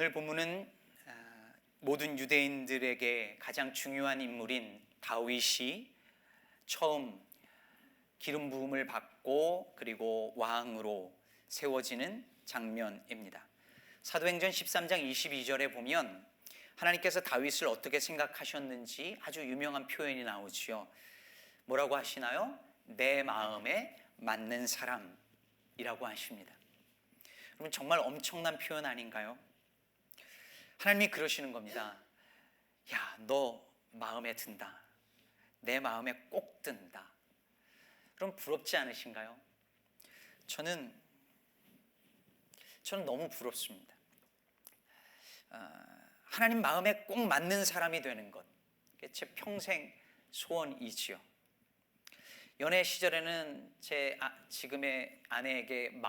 오늘 본문은 모든 유대인들에게 가장 중요한 인물인 다윗이 처음 기름 부음을 받고 그리고 왕으로 세워지는 장면입니다. 사도행전 13장 22절에 보면 하나님께서 다윗을 어떻게 생각하셨는지 아주 유명한 표현이 나오지요. 뭐라고 하시나요? 내 마음에 맞는 사람이라고 하십니다. 그러면 정말 엄청난 표현 아닌가요? 하나님이 그러시는 겁니다. 야, 너 마음에 든다. 내 마음에 꼭 든다. 그럼 부럽지 않으신가요? 저는 너무 부럽습니다. 하나님 마음에 꼭 맞는 사람이 되는 것, 제 평생 소원이지요. 연애 시절에는 제 지금의 아내에게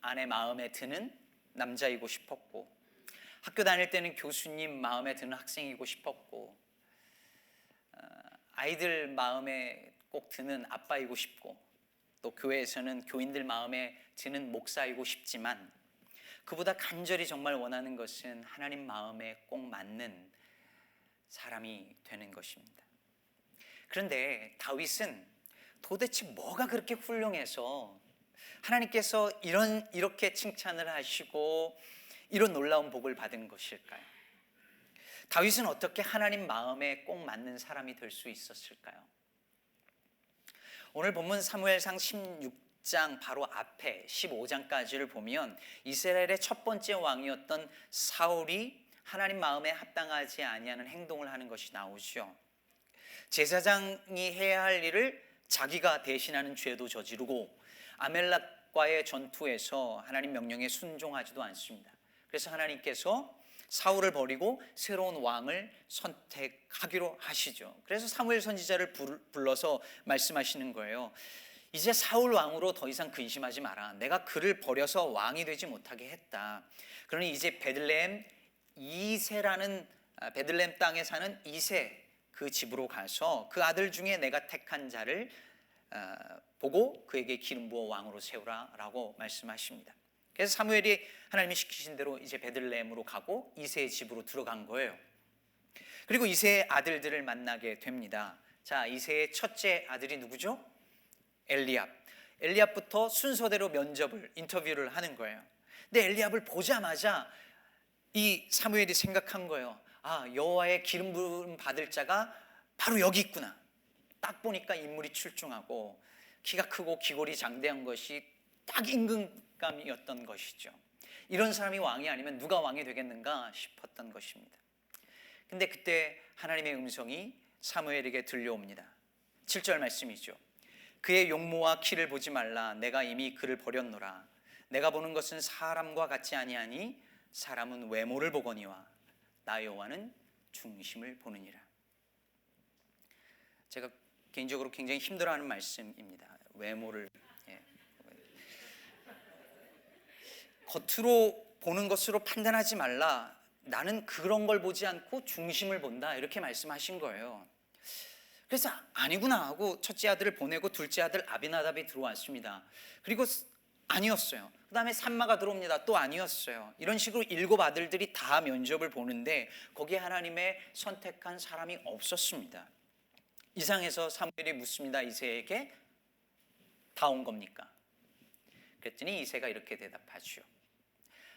아내 마음에 드는 남자이고 싶었고, 학교 다닐 때는 교수님 마음에 드는 학생이고 싶었고, 아이들 마음에 꼭 드는 아빠이고 싶고, 또 교회에서는 교인들 마음에 드는 목사이고 싶지만, 그보다 간절히 정말 원하는 것은 하나님 마음에 꼭 맞는 사람이 되는 것입니다. 그런데 다윗은 도대체 뭐가 그렇게 훌륭해서 하나님께서 이렇게 칭찬을 하시고 이런 놀라운 복을 받은 것일까요? 다윗은 어떻게 하나님 마음에 꼭 맞는 사람이 될 수 있었을까요? 오늘 본문 사무엘상 16장 바로 앞에 15장까지를 보면 이스라엘의 첫 번째 왕이었던 사울이 하나님 마음에 합당하지 아니하는 행동을 하는 것이 나오죠. 제사장이 해야 할 일을 자기가 대신하는 죄도 저지르고 아멜렉과의 전투에서 하나님 명령에 순종하지도 않습니다. 그래서 하나님께서 사울을 버리고 새로운 왕을 선택하기로 하시죠. 그래서 사무엘 선지자를 불러서 말씀하시는 거예요. 이제 사울 왕으로 더 이상 근심하지 마라. 내가 그를 버려서 왕이 되지 못하게 했다. 그러니 이제 베들레헴 땅에 사는 이세 그 집으로 가서 그 아들 중에 내가 택한 자를 보고 그에게 기름 부어 왕으로 세우라라고 말씀하십니다. 그래서 사무엘이 하나님이 시키신 대로 이제 베들레헴으로 가고 이새의 집으로 들어간 거예요. 그리고 이새의 아들들을 만나게 됩니다. 자, 이새의 첫째 아들이 누구죠? 엘리압부터 순서대로 인터뷰를 하는 거예요. 근데 엘리압을 보자마자 이 사무엘이 생각한 거예요. 여호와의 기름 부음 받을 자가 바로 여기 있구나. 딱 보니까 인물이 출중하고 키가 크고 기골이 장대한 것이 딱 임금감이었던 것이죠. 이런 사람이 왕이 아니면 누가 왕이 되겠는가 싶었던 것입니다. 근데 그때 하나님의 음성이 사무엘에게 들려옵니다. 7절 말씀이죠. 그의 용모와 키를 보지 말라. 내가 이미 그를 버렸노라. 내가 보는 것은 사람과 같지 아니하니 사람은 외모를 보거니와 나 여호와는 중심을 보느니라. 제가 개인적으로 굉장히 힘들어하는 말씀입니다. 외모를 겉으로 보는 것으로 판단하지 말라. 나는 그런 걸 보지 않고 중심을 본다. 이렇게 말씀하신 거예요. 그래서 아니구나 하고 첫째 아들을 보내고 둘째 아들 아비나답이 들어왔습니다. 그리고 아니었어요. 그 다음에 삼마가 들어옵니다. 또 아니었어요. 이런 식으로 7 아들들이 다 면접을 보는데 거기에 하나님의 선택한 사람이 없었습니다. 이상해서 사무엘이 묻습니다. 이새에게 다 온 겁니까? 그랬더니 이새가 이렇게 대답하죠.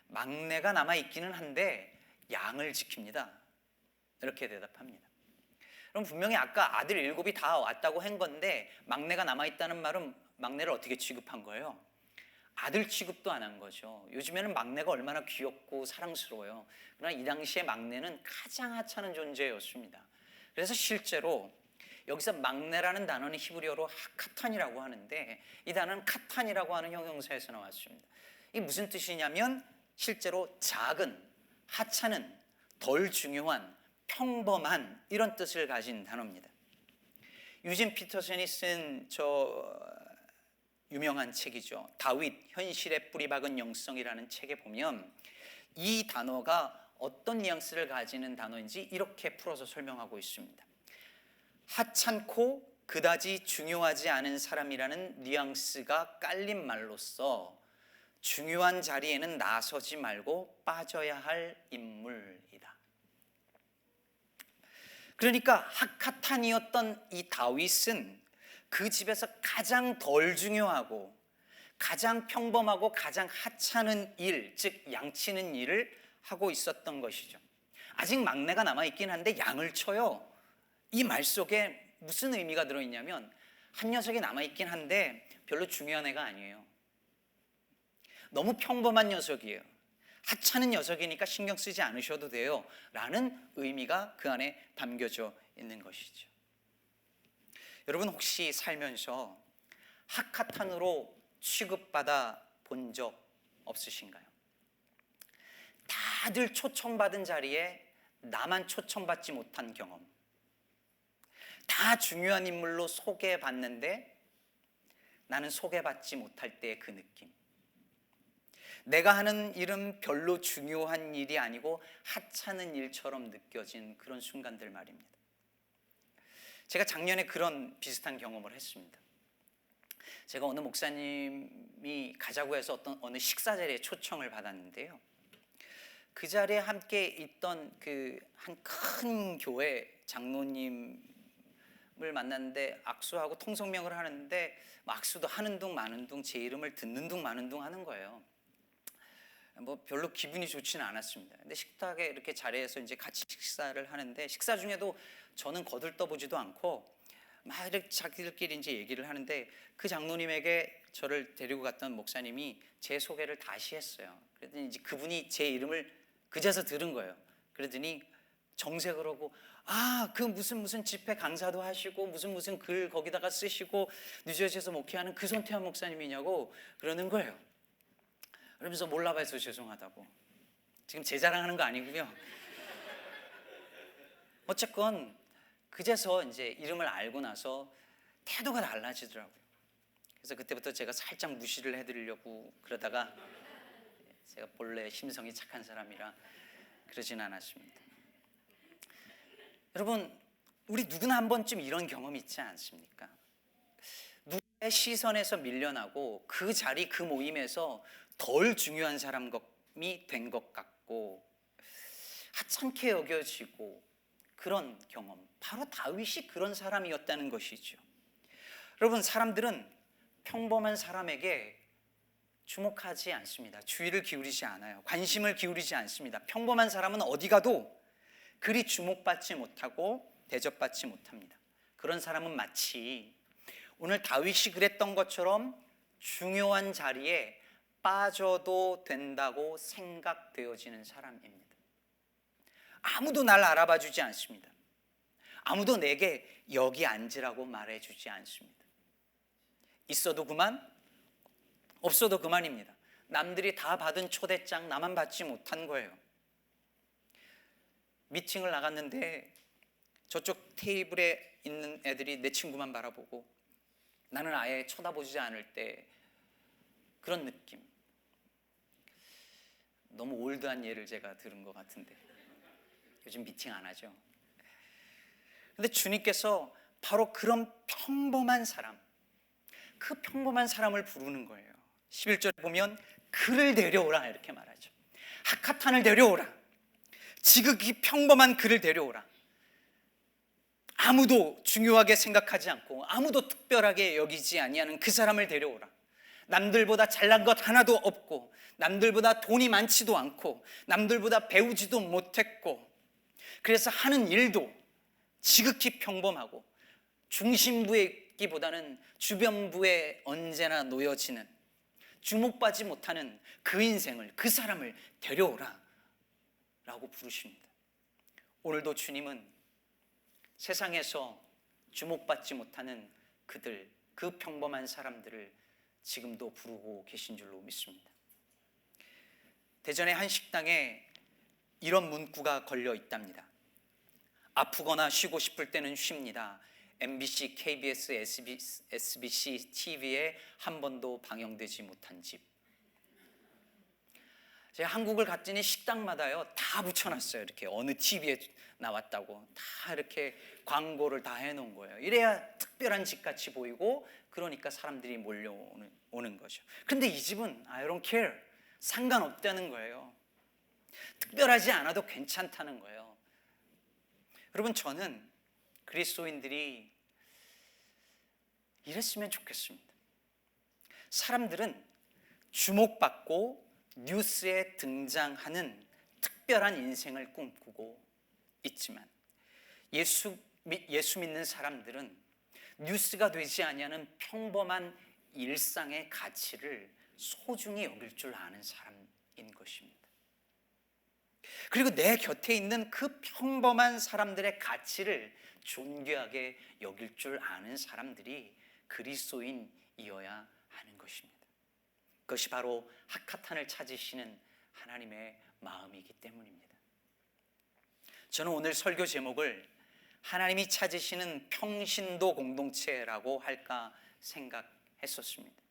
막내가 남아있기는 한데 양을 지킵니다. 이렇게 대답합니다. 그럼 분명히 아까 아들 7이 다 왔다고 한 건데 막내가 남아있다는 말은 막내를 어떻게 취급한 거예요? 아들 취급도 안 한 거죠. 요즘에는 막내가 얼마나 귀엽고 사랑스러워요. 그러나 이 당시에 막내는 가장 하찮은 존재였습니다. 그래서 실제로 여기서 막내라는 단어는 히브리어로 카탄이라고 하는데 이 단어는 카탄이라고 하는 형용사에서 나왔습니다. 이게 무슨 뜻이냐면 실제로 작은, 하찮은, 덜 중요한, 평범한 이런 뜻을 가진 단어입니다. 유진 피터슨이 쓴 유명한 책이죠. 다윗 현실에 뿌리박은 영성이라는 책에 보면 이 단어가 어떤 뉘앙스를 가지는 단어인지 이렇게 풀어서 설명하고 있습니다. 하찮고 그다지 중요하지 않은 사람이라는 뉘앙스가 깔린 말로써 중요한 자리에는 나서지 말고 빠져야 할 인물이다. 그러니까 학핫한이었던 이 다윗은 그 집에서 가장 덜 중요하고 가장 평범하고 가장 하찮은 일, 즉 양치는 일을 하고 있었던 것이죠. 아직 막내가 남아있긴 한데 양을 쳐요. 이 말 속에 무슨 의미가 들어있냐면 한 녀석이 남아있긴 한데 별로 중요한 애가 아니에요. 너무 평범한 녀석이에요. 하찮은 녀석이니까 신경 쓰지 않으셔도 돼요 라는 의미가 그 안에 담겨져 있는 것이죠. 여러분 혹시 살면서 학핫한으로 취급받아 본 적 없으신가요? 다들 초청받은 자리에 나만 초청받지 못한 경험, 다 중요한 인물로 소개받는데 나는 소개받지 못할 때의 그 느낌, 내가 하는 일은 별로 중요한 일이 아니고 하찮은 일처럼 느껴진 그런 순간들 말입니다. 제가 작년에 그런 비슷한 경험을 했습니다. 제가 어느 목사님이 가자고 해서 어느 식사 자리에 초청을 받았는데요, 그 자리에 함께 있던 그 한 큰 교회 장로님을 만났는데 악수하고 통성명을 하는데 악수도 하는 둥 마는 둥 제 이름을 듣는 둥 마는 둥 하는 거예요. 뭐 별로 기분이 좋지는 않았습니다. 근데 식탁에 이렇게 자리에서 이제 같이 식사를 하는데 식사 중에도 저는 거들떠보지도 않고 막 이렇게 자기들끼리 이제 얘기를 하는데 그 장로님에게 저를 데리고 갔던 목사님이 제 소개를 다시 했어요. 그랬더니 이제 그분이 제 이름을 그제서 들은 거예요. 그러더니 정색을 하고 그 무슨 집회 강사도 하시고 무슨 글 거기다가 쓰시고 뉴저지에서 목회하는 그 손태환 목사님이냐고 그러는 거예요. 그러면서 몰라봐서 죄송하다고. 지금 제 자랑하는 거 아니고요. 어쨌건 그제서 이제 이름을 알고 나서 태도가 달라지더라고요. 그래서 그때부터 제가 살짝 무시를 해드리려고 그러다가 제가 본래 심성이 착한 사람이라 그러진 않았습니다. 여러분, 우리 누구나 한 번쯤 이런 경험이 있지 않습니까? 누구의 시선에서 밀려나고 그 자리 그 모임에서 덜 중요한 사람이 된 것 같고 하찮게 여겨지고 그런 경험, 바로 다윗이 그런 사람이었다는 것이죠. 여러분, 사람들은 평범한 사람에게 주목하지 않습니다. 주의를 기울이지 않아요. 관심을 기울이지 않습니다. 평범한 사람은 어디 가도 그리 주목받지 못하고 대접받지 못합니다. 그런 사람은 마치 오늘 다윗이 그랬던 것처럼 중요한 자리에 빠져도 된다고 생각되어지는 사람입니다. 아무도 날 알아봐 주지 않습니다. 아무도 내게 여기 앉으라고 말해주지 않습니다. 있어도 그만, 없어도 그만입니다. 남들이 다 받은 초대장 나만 받지 못한 거예요. 미팅을 나갔는데 저쪽 테이블에 있는 애들이 내 친구만 바라보고 나는 아예 쳐다보지 않을 때 그런 느낌. 너무 올드한 예를 제가 들은 것 같은데 요즘 미팅 안 하죠. 근데 주님께서 바로 그런 평범한 사람, 그 평범한 사람을 부르는 거예요. 11절에 보면 그를 데려오라 이렇게 말하죠. 학핫한을 데려오라. 지극히 평범한 그를 데려오라. 아무도 중요하게 생각하지 않고 아무도 특별하게 여기지 아니하는 그 사람을 데려오라. 남들보다 잘난 것 하나도 없고 남들보다 돈이 많지도 않고 남들보다 배우지도 못했고 그래서 하는 일도 지극히 평범하고 중심부에 있기보다는 주변부에 언제나 놓여지는 주목받지 못하는 그 인생을, 그 사람을 데려오라 라고 부르십니다. 오늘도 주님은 세상에서 주목받지 못하는 그들, 그 평범한 사람들을 지금도 부르고 계신 줄로 믿습니다. 대전의 한 식당에 이런 문구가 걸려 있답니다. 아프거나 쉬고 싶을 때는 쉽니다. MBC, KBS, SBC TV에 한 번도 방영되지 못한 집. 제가 한국을 갔더니 식당마다요 다 붙여놨어요. 이렇게 어느 TV에 나왔다고 다 이렇게 광고를 다 해놓은 거예요. 이래야 특별한 집같이 보이고 그러니까 사람들이 몰려오는 거죠. 근데 이 집은 I don't care, 상관없다는 거예요. 특별하지 않아도 괜찮다는 거예요. 여러분, 저는 그리스도인들이 이랬으면 좋겠습니다. 사람들은 주목받고 뉴스에 등장하는 특별한 인생을 꿈꾸고 있지만 예수 믿는 사람들은 뉴스가 되지 아니하는 평범한 일상의 가치를 소중히 여길 줄 아는 사람인 것입니다. 그리고 내 곁에 있는 그 평범한 사람들의 가치를 존귀하게 여길 줄 아는 사람들이 그리스도인이어야 하는 것입니다. 그것이 바로 하카탄을 찾으시는 하나님의 마음이기 때문입니다. 저는 오늘 설교 제목을 하나님이 찾으시는 평신도 공동체라고 할까 생각했었습니다.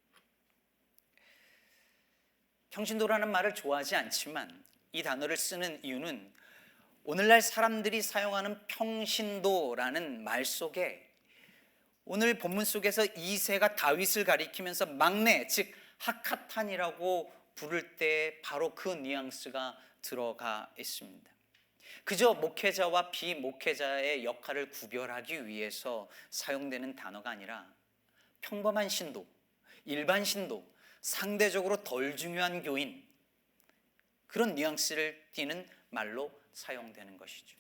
평신도라는 말을 좋아하지 않지만 이 단어를 쓰는 이유는 오늘날 사람들이 사용하는 평신도라는 말 속에 오늘 본문 속에서 이새가 다윗을 가리키면서 막내, 즉 하카탄이라고 부를 때 바로 그 뉘앙스가 들어가 있습니다. 그저 목회자와 비목회자의 역할을 구별하기 위해서 사용되는 단어가 아니라 평범한 신도, 일반 신도, 상대적으로 덜 중요한 교인, 그런 뉘앙스를 띠는 말로 사용되는 것이죠.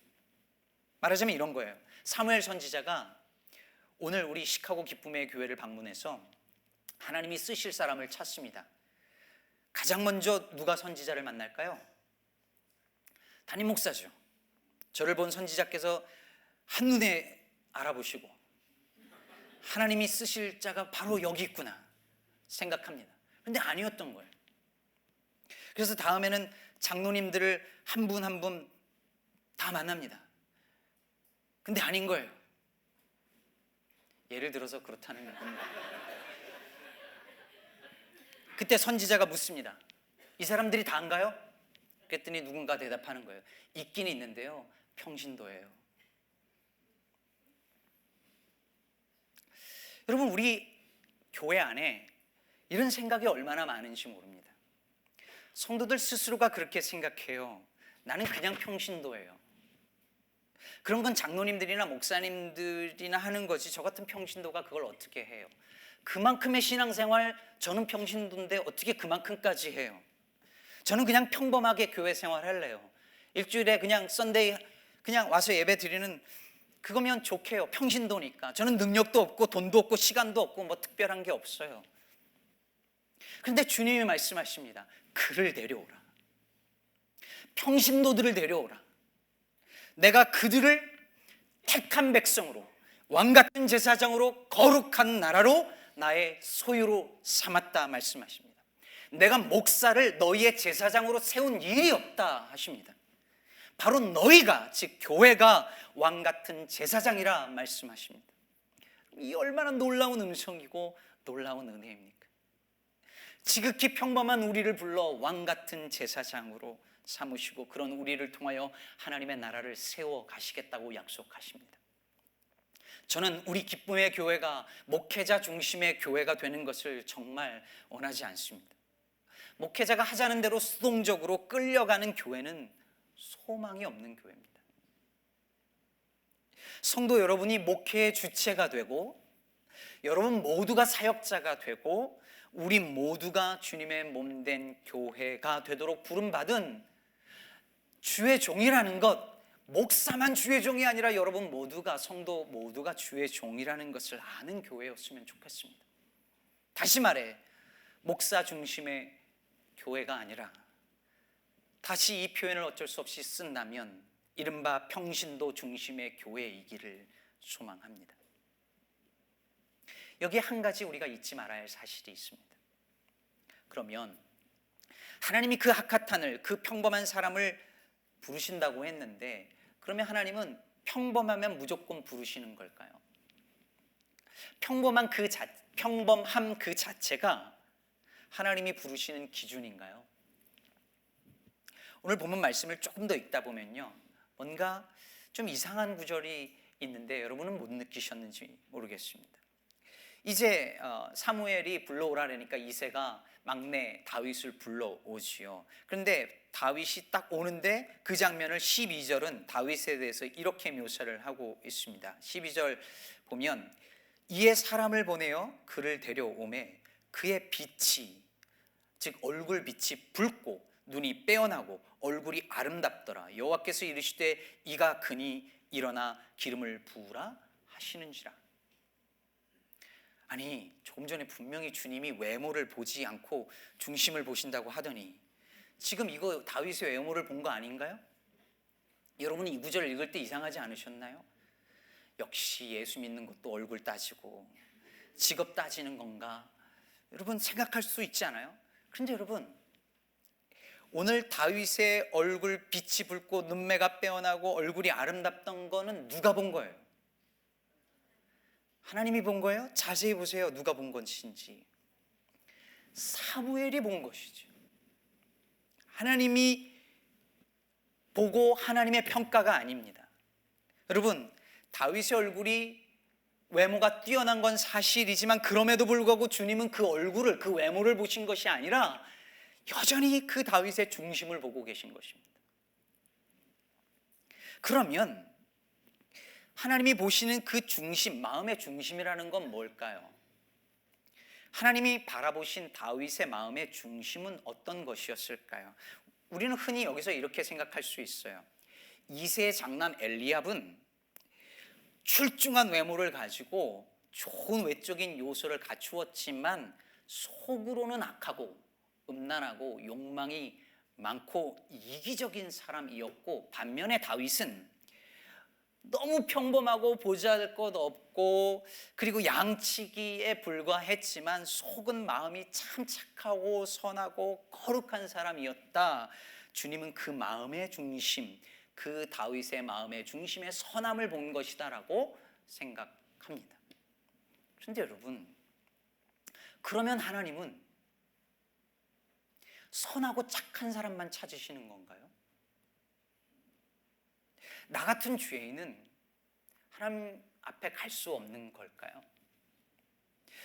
말하자면 이런 거예요. 사무엘 선지자가 오늘 우리 시카고 기쁨의 교회를 방문해서 하나님이 쓰실 사람을 찾습니다. 가장 먼저 누가 선지자를 만날까요? 담임 목사죠. 저를 본 선지자께서 한눈에 알아보시고 하나님이 쓰실 자가 바로 여기 있구나 생각합니다. 그런데 아니었던 거예요. 그래서 다음에는 장로님들을 한 분 한 분 다 만납니다. 근데 아닌 거예요. 예를 들어서 그렇다는 겁니다. 그때 선지자가 묻습니다. 이 사람들이 다인가요? 그랬더니 누군가 대답하는 거예요. 있긴 있는데요, 평신도예요. 여러분, 우리 교회 안에 이런 생각이 얼마나 많은지 모릅니다. 성도들 스스로가 그렇게 생각해요. 나는 그냥 평신도예요. 그런 건 장로님들이나 목사님들이나 하는 거지 저 같은 평신도가 그걸 어떻게 해요? 그만큼의 신앙생활, 저는 평신도인데 어떻게 그만큼까지 해요? 저는 그냥 평범하게 교회 생활 할래요. 일주일에 그냥 썬데이 그냥 와서 예배 드리는 그거면 좋게요. 평신도니까. 저는 능력도 없고 돈도 없고 시간도 없고 뭐 특별한 게 없어요. 그런데 주님이 말씀하십니다. 그를 데려오라. 평신도들을 데려오라. 내가 그들을 택한 백성으로, 왕같은 제사장으로, 거룩한 나라로 나의 소유로 삼았다 말씀하십니다. 내가 목사를 너희의 제사장으로 세운 일이 없다 하십니다. 바로 너희가, 즉 교회가 왕같은 제사장이라 말씀하십니다. 이 얼마나 놀라운 음성이고 놀라운 은혜입니까? 지극히 평범한 우리를 불러 왕같은 제사장으로 삼으시고 그런 우리를 통하여 하나님의 나라를 세워 가시겠다고 약속하십니다. 저는 우리 기쁨의 교회가 목회자 중심의 교회가 되는 것을 정말 원하지 않습니다. 목회자가 하자는 대로 수동적으로 끌려가는 교회는 소망이 없는 교회입니다. 성도 여러분이 목회의 주체가 되고 여러분 모두가 사역자가 되고 우리 모두가 주님의 몸된 교회가 되도록 부름받은 주의 종이라는 것, 목사만 주의 종이 아니라 여러분 모두가, 성도 모두가 주의 종이라는 것을 아는 교회였으면 좋겠습니다. 다시 말해 목사 중심의 교회가 아니라, 다시 이 표현을 어쩔 수 없이 쓴다면 이른바 평신도 중심의 교회이기를 소망합니다. 여기에 한 가지 우리가 잊지 말아야 할 사실이 있습니다. 그러면 하나님이 그 하카탄을, 그 평범한 사람을 부르신다고 했는데 그러면 하나님은 평범하면 무조건 부르시는 걸까요? 평범함 그 자체가 하나님이 부르시는 기준인가요? 오늘 본문 말씀을 조금 더 읽다 보면요, 뭔가 좀 이상한 구절이 있는데 여러분은 못 느끼셨는지 모르겠습니다. 이제 사무엘이 불러오라니까 이새가 막내 다윗을 불러오지요. 그런데 다윗이 딱 오는데 그 장면을 12절은 다윗에 대해서 이렇게 묘사를 하고 있습니다. 12절 보면 이에 사람을 보내어 그를 데려오매 그의 빛이, 즉 얼굴 빛이 붉고 눈이 빼어나고 얼굴이 아름답더라. 여호와께서 이르시되 이가 그니 일어나 기름을 부으라 하시는지라. 아니, 조금 전에 분명히 주님이 외모를 보지 않고 중심을 보신다고 하더니 지금 이거 다윗의 외모를 본 거 아닌가요? 여러분이 이 구절을 읽을 때 이상하지 않으셨나요? 역시 예수 믿는 것도 얼굴 따지고 직업 따지는 건가? 여러분 생각할 수 있지 않아요? 그런데 여러분, 오늘 다윗의 얼굴 빛이 붉고 눈매가 빼어나고 얼굴이 아름답던 거는 누가 본 거예요? 하나님이 본 거예요? 자세히 보세요. 누가 본 것인지. 사무엘이 본 것이죠. 하나님이 보고 하나님의 평가가 아닙니다. 여러분, 다윗의 얼굴이 외모가 뛰어난 건 사실이지만 그럼에도 불구하고 주님은 그 얼굴을, 그 외모를 보신 것이 아니라 여전히 그 다윗의 중심을 보고 계신 것입니다. 그러면 하나님이 보시는 그 중심, 마음의 중심이라는 건 뭘까요? 하나님이 바라보신 다윗의 마음의 중심은 어떤 것이었을까요? 우리는 흔히 여기서 이렇게 생각할 수 있어요. 이새의 장남 엘리압은 출중한 외모를 가지고 좋은 외적인 요소를 갖추었지만 속으로는 악하고 음란하고 욕망이 많고 이기적인 사람이었고, 반면에 다윗은 너무 평범하고 보잘것 없고 그리고 양치기에 불과했지만 속은 마음이 참 착하고 선하고 거룩한 사람이었다. 주님은 그 마음의 중심, 그 다윗의 마음의 중심에 선함을 본 것이다라고 생각합니다. 그런데 여러분, 그러면 하나님은 선하고 착한 사람만 찾으시는 건가요? 나 같은 죄인은 하나님 앞에 갈 수 없는 걸까요?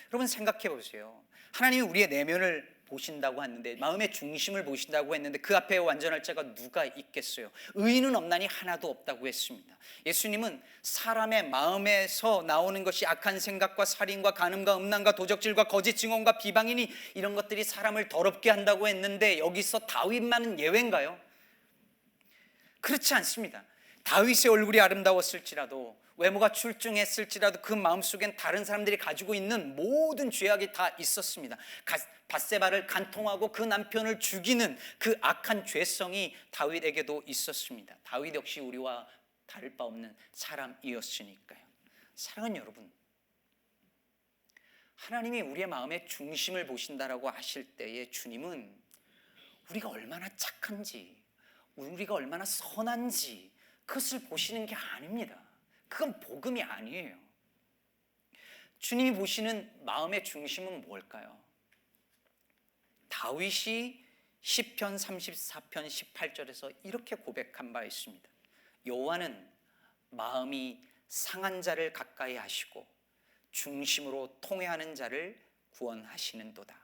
여러분 생각해 보세요. 하나님이 우리의 내면을 보신다고 했는데, 마음의 중심을 보신다고 했는데 그 앞에 완전할 자가 누가 있겠어요? 의인은 없나니 하나도 없다고 했습니다. 예수님은 사람의 마음에서 나오는 것이 악한 생각과 살인과 간음과 음란과 도적질과 거짓 증언과 비방이니 이런 것들이 사람을 더럽게 한다고 했는데 여기서 다윗만은 예외인가요? 그렇지 않습니다. 다윗의 얼굴이 아름다웠을지라도, 외모가 출중했을지라도 그 마음속엔 다른 사람들이 가지고 있는 모든 죄악이 다 있었습니다. 밧세바를 간통하고 그 남편을 죽이는 그 악한 죄성이 다윗에게도 있었습니다. 다윗 역시 우리와 다를 바 없는 사람이었으니까요. 사랑하는 여러분, 하나님이 우리의 마음의 중심을 보신다라고 하실 때에 주님은 우리가 얼마나 착한지, 우리가 얼마나 선한지 그것을 보시는 게 아닙니다. 그건 복음이 아니에요. 주님이 보시는 마음의 중심은 뭘까요? 다윗이 시편 34편 18절에서 이렇게 고백한 바 있습니다. 여호와는 마음이 상한 자를 가까이 하시고 중심으로 통회하는 자를 구원하시는도다.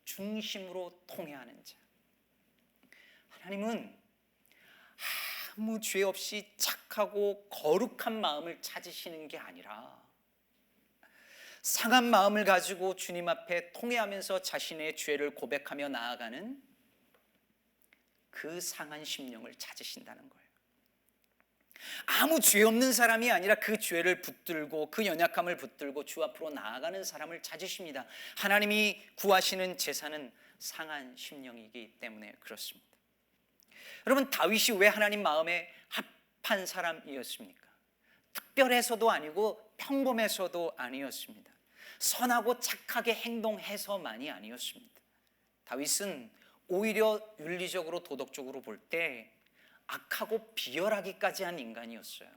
중심으로 통회하는 자. 하나님은 아무 죄 없이 착하고 거룩한 마음을 찾으시는 게 아니라 상한 마음을 가지고 주님 앞에 통회하면서 자신의 죄를 고백하며 나아가는 그 상한 심령을 찾으신다는 거예요. 아무 죄 없는 사람이 아니라 그 죄를 붙들고 그 연약함을 붙들고 주 앞으로 나아가는 사람을 찾으십니다. 하나님이 구하시는 제사는 상한 심령이기 때문에 그렇습니다. 여러분, 다윗이 왜 하나님 마음에 합한 사람이었습니까? 특별해서도 아니고 평범해서도 아니었습니다. 선하고 착하게 행동해서만이 아니었습니다. 다윗은 오히려 윤리적으로 도덕적으로 볼 때 악하고 비열하기까지 한 인간이었어요.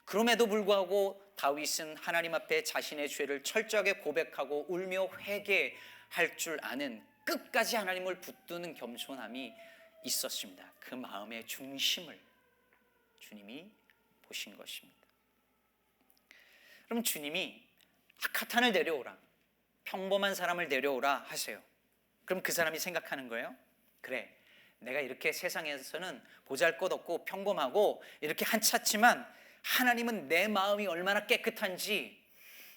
그럼에도 불구하고 다윗은 하나님 앞에 자신의 죄를 철저하게 고백하고 울며 회개할 줄 아는, 끝까지 하나님을 붙드는 겸손함이 있었습니다. 그 마음의 중심을 주님이 보신 것입니다. 그럼 주님이 아카탄을 데려오라, 평범한 사람을 데려오라 하세요. 그럼 그 사람이 생각하는 거예요. 그래, 내가 이렇게 세상에서는 보잘것없고 평범하고 이렇게 한찼지만 하나님은 내 마음이 얼마나 깨끗한지,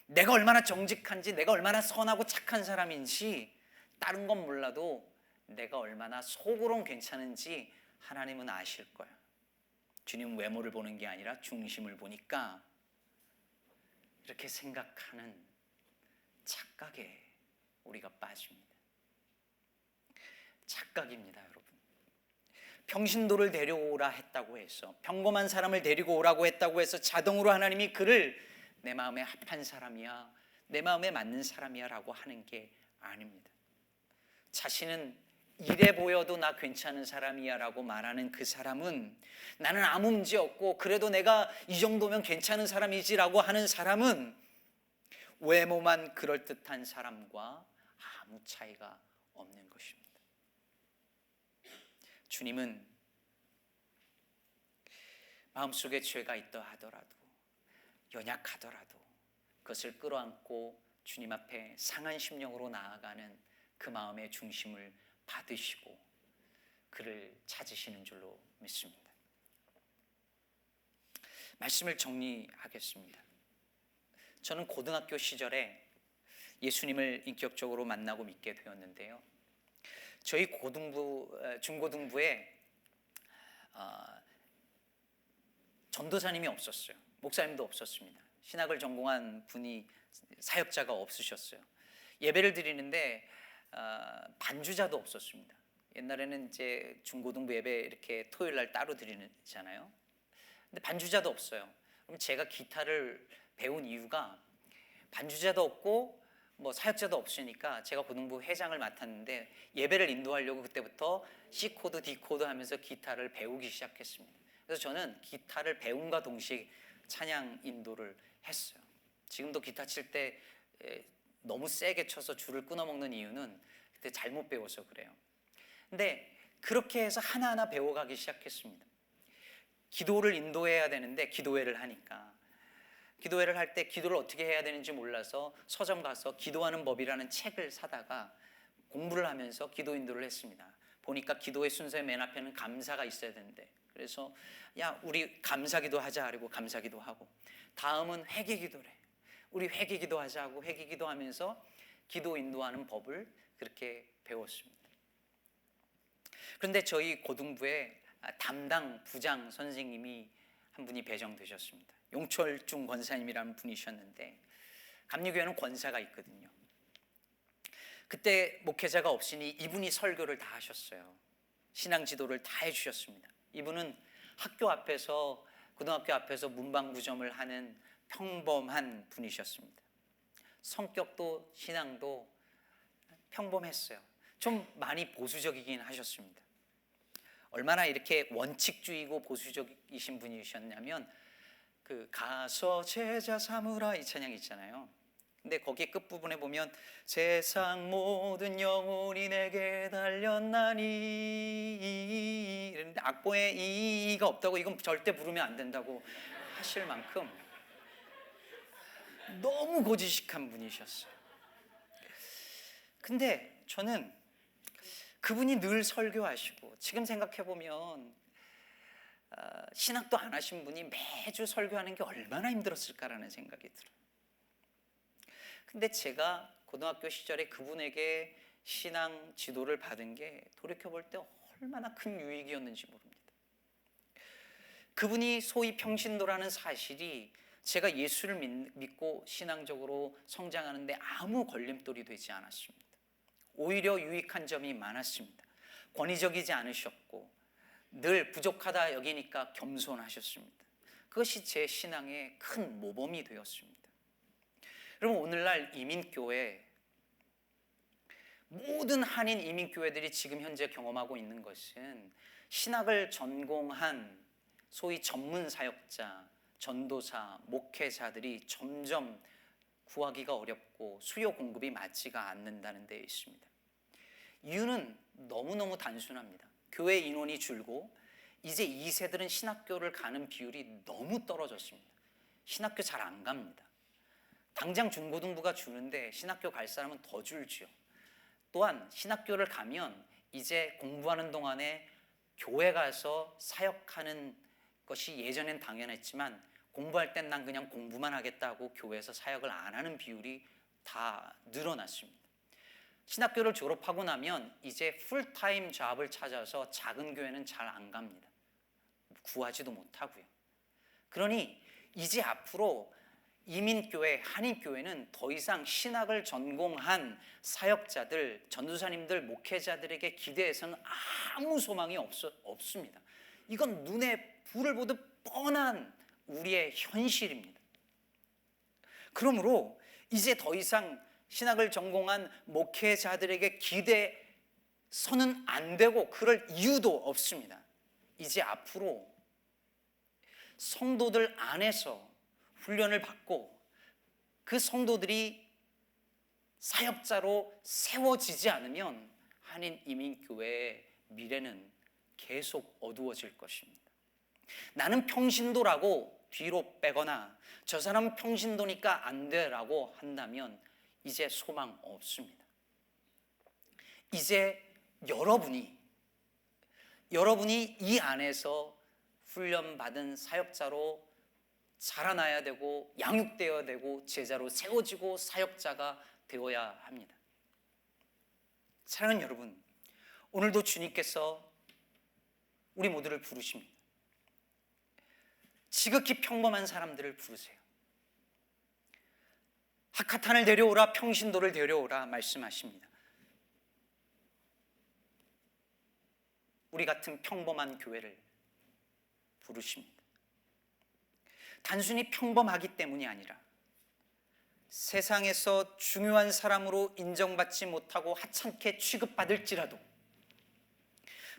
내가 얼마나 정직한지, 내가 얼마나 선하고 착한 사람인지, 다른 건 몰라도 내가 얼마나 속으론 괜찮은지 하나님은 아실 거야. 주님은 외모를 보는 게 아니라 중심을 보니까 이렇게 생각하는 착각에 우리가 빠집니다. 착각입니다, 여러분. 평신도를 데려오라 했다고 해서, 평범한 사람을 데리고 오라고 했다고 해서 자동으로 하나님이 그를 내 마음에 합한 사람이야, 내 마음에 맞는 사람이야 라고 하는 게 아닙니다. 자신은 이래 보여도 나 괜찮은 사람이야 라고 말하는 그 사람은, 나는 아무 문제 없고 그래도 내가 이 정도면 괜찮은 사람이지 라고 하는 사람은 외모만 그럴듯한 사람과 아무 차이가 없는 것입니다. 주님은 마음속에 죄가 있다 하더라도, 연약하더라도 그것을 끌어안고 주님 앞에 상한 심령으로 나아가는 그 마음의 중심을 받으시고 그를 찾으시는 줄로 믿습니다. 말씀을 정리하겠습니다. 저는 고등학교 시절에 예수님을 인격적으로 만나고 믿게 되었는데요, 저희 중고등부에 전도사님이 없었어요. 목사님도 없었습니다. 신학을 전공한 분이, 사역자가 없으셨어요. 예배를 드리는데 반주자도 없었습니다. 옛날에는 이제 중고등부 예배 이렇게 토요일 날 따로 드리잖아요. 근데 반주자도 없어요. 그럼 제가 기타를 배운 이유가, 반주자도 없고 뭐 사역자도 없으니까 제가 고등부 회장을 맡았는데 예배를 인도하려고 그때부터 C 코드, D 코드 하면서 기타를 배우기 시작했습니다. 그래서 저는 기타를 배움과 동시에 찬양 인도를 했어요. 지금도 기타 칠 때 너무 세게 쳐서 줄을 끊어먹는 이유는 그때 잘못 배워서 그래요. 근데 그렇게 해서 하나하나 배워가기 시작했습니다. 기도를 인도해야 되는데, 기도회를 하니까 기도회를 할 때 기도를 어떻게 해야 되는지 몰라서 서점 가서 기도하는 법이라는 책을 사다가 공부를 하면서 기도 인도를 했습니다. 보니까 기도의 순서의 맨 앞에는 감사가 있어야 되는데, 그래서 야, 우리 감사기도 하자 그리고 감사기도 하고, 다음은 회개기도래, 우리 회개기도 하자고 회개기도 하면서 기도 인도하는 법을 그렇게 배웠습니다. 그런데 저희 고등부에 담당 부장 선생님이 한 분이 배정되셨습니다. 용철중 권사님이라는 분이셨는데, 감리교회는 권사가 있거든요. 그때 목회자가 없으니 이분이 설교를 다 하셨어요. 신앙 지도를 다 해주셨습니다. 이분은 학교 앞에서, 고등학교 앞에서 문방구점을 하는 평범한 분이셨습니다. 성격도 신앙도 평범했어요. 좀 많이 보수적이긴 하셨습니다. 얼마나 이렇게 원칙주의고 보수적이신 분이셨냐면, 그 가서 제자 삼으라 이 찬양 있잖아요. 근데 거기 끝부분에 보면 세상 모든 영혼이 내게 달렸나니, 이런데 악보에 이가 없다고 이건 절대 부르면 안 된다고 하실 만큼 너무 고지식한 분이셨어요. 근데 저는 그분이 늘 설교하시고, 지금 생각해보면 신학도 안 하신 분이 매주 설교하는 게 얼마나 힘들었을까라는 생각이 들어요. 근데 제가 고등학교 시절에 그분에게 신앙 지도를 받은 게 돌이켜볼 때 얼마나 큰 유익이었는지 모릅니다. 그분이 소위 평신도라는 사실이 제가 예수를 믿고 신앙적으로 성장하는데 아무 걸림돌이 되지 않았습니다. 오히려 유익한 점이 많았습니다. 권위적이지 않으셨고 늘 부족하다 여기니까 겸손하셨습니다. 그것이 제 신앙의 큰 모범이 되었습니다. 여러분, 오늘날 이민교회, 모든 한인 이민교회들이 지금 현재 경험하고 있는 것은 신학을 전공한 소위 전문 사역자, 전도사, 목회자들이 점점 구하기가 어렵고 수요 공급이 맞지가 않는다는 데 있습니다. 이유는 너무너무 단순합니다. 교회 인원이 줄고 이제 2세들은 신학교를 가는 비율이 너무 떨어졌습니다. 신학교 잘 안 갑니다. 당장 중고등부가 주는데 신학교 갈 사람은 더 줄지요. 또한 신학교를 가면 이제 공부하는 동안에 교회 가서 사역하는 것이 예전엔 당연했지만 공부할 땐 난 그냥 공부만 하겠다고 교회에서 사역을 안 하는 비율이 다 늘어났습니다. 신학교를 졸업하고 나면 이제 풀타임 잡을 찾아서 작은 교회는 잘 안 갑니다. 구하지도 못하고요. 그러니 이제 앞으로 이민교회, 한인교회는 더 이상 신학을 전공한 사역자들, 전도사님들, 목회자들에게 기대해서는 아무 소망이 없습니다. 이건 눈에 불을 보듯 뻔한 우리의 현실입니다. 그러므로 이제 더 이상 신학을 전공한 목회자들에게 기대서는 안 되고 그럴 이유도 없습니다. 이제 앞으로 성도들 안에서 훈련을 받고 그 성도들이 사역자로 세워지지 않으면 한인 이민교회의 미래는 계속 어두워질 것입니다. 나는 평신도라고 뒤로 빼거나 저 사람은 평신도니까 안 돼라고 한다면 이제 소망 없습니다. 이제 여러분이 이 안에서 훈련받은 사역자로 자라나야 되고 양육되어야 되고 제자로 세워지고 사역자가 되어야 합니다. 사랑하는 여러분, 오늘도 주님께서 우리 모두를 부르십니다. 지극히 평범한 사람들을 부르세요. 하카탄을 데려오라, 평신도를 데려오라 말씀하십니다. 우리 같은 평범한 교회를 부르십니다. 단순히 평범하기 때문이 아니라 세상에서 중요한 사람으로 인정받지 못하고 하찮게 취급받을지라도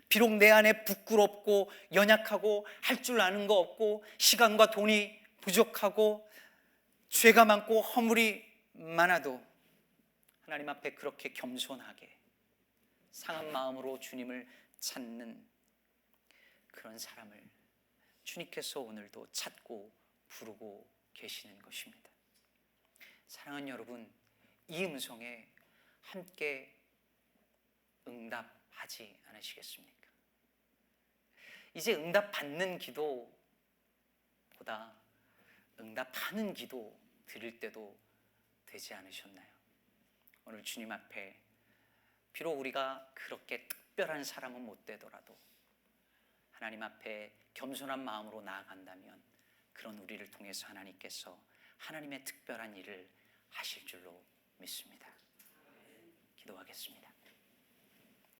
비록 내 안에 부끄럽고 연약하고 할 줄 아는 거 없고 시간과 돈이 부족하고 죄가 많고 허물이 많아도 하나님 앞에 그렇게 겸손하게 상한 마음으로 주님을 찾는 그런 사람을 주님께서 오늘도 찾고 부르고 계시는 것입니다. 사랑하는 여러분, 이 음성에 함께 응답하지 않으시겠습니까? 이제 응답받는 기도보다 응답하는 기도 드릴 때도 되지 않으셨나요? 오늘 주님 앞에 비록 우리가 그렇게 특별한 사람은 못 되더라도 하나님 앞에 겸손한 마음으로 나아간다면 그런 우리를 통해서 하나님께서 하나님의 특별한 일을 하실 줄로 믿습니다. 기도하겠습니다.